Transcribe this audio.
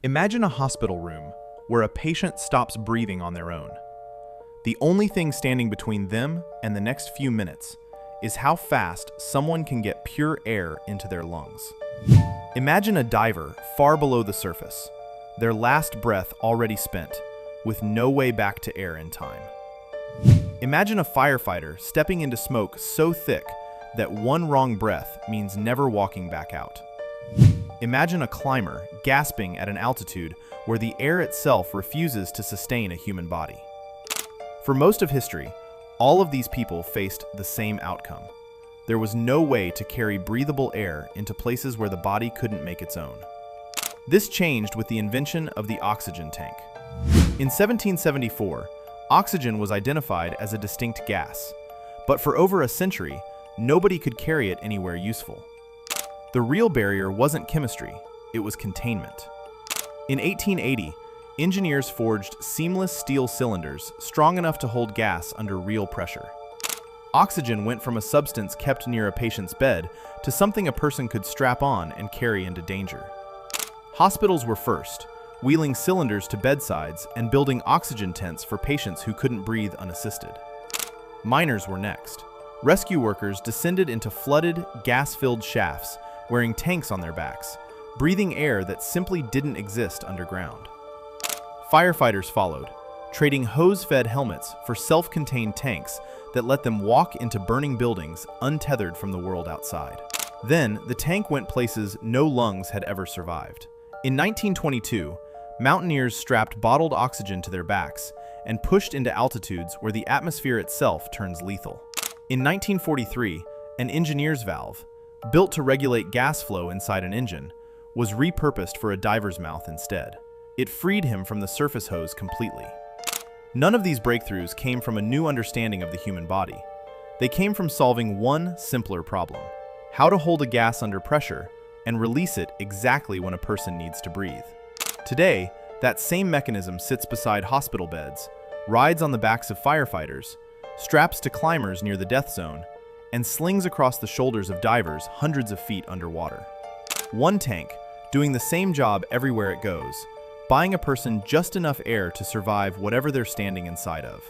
Imagine a hospital room where a patient stops breathing on their own. The only thing standing between them and the next few minutes is how fast someone can get pure air into their lungs. Imagine a diver far below the surface, their last breath already spent, with no way back to air in time. Imagine a firefighter stepping into smoke so thick that one wrong breath means never walking back out. Imagine a climber gasping at an altitude where the air itself refuses to sustain a human body. For most of history, all of these people faced the same outcome. There was no way to carry breathable air into places where the body couldn't make its own. This changed with the invention of the oxygen tank. In 1774, oxygen was identified as a distinct gas, but for over a century, nobody could carry it anywhere useful. The real barrier wasn't chemistry, it was containment. In 1880, engineers forged seamless steel cylinders strong enough to hold gas under real pressure. Oxygen went from a substance kept near a patient's bed to something a person could strap on and carry into danger. Hospitals were first, wheeling cylinders to bedsides and building oxygen tents for patients who couldn't breathe unassisted. Miners were next. Rescue workers descended into flooded, gas-filled shafts, wearing tanks on their backs, breathing air that simply didn't exist underground. Firefighters followed, trading hose-fed helmets for self-contained tanks that let them walk into burning buildings untethered from the world outside. Then, the tank went places no lungs had ever survived. In 1922, mountaineers strapped bottled oxygen to their backs and pushed into altitudes where the atmosphere itself turns lethal. In 1943, an engineer's valve, built to regulate gas flow inside an engine, was repurposed for a diver's mouth instead. It freed him from the surface hose completely. None of these breakthroughs came from a new understanding of the human body. They came from solving one simpler problem: how to hold a gas under pressure and release it exactly when a person needs to breathe. Today, that same mechanism sits beside hospital beds, rides on the backs of firefighters, straps to climbers near the death zone, and slings across the shoulders of divers hundreds of feet underwater. One tank, doing the same job everywhere it goes, buying a person just enough air to survive whatever they're standing inside of.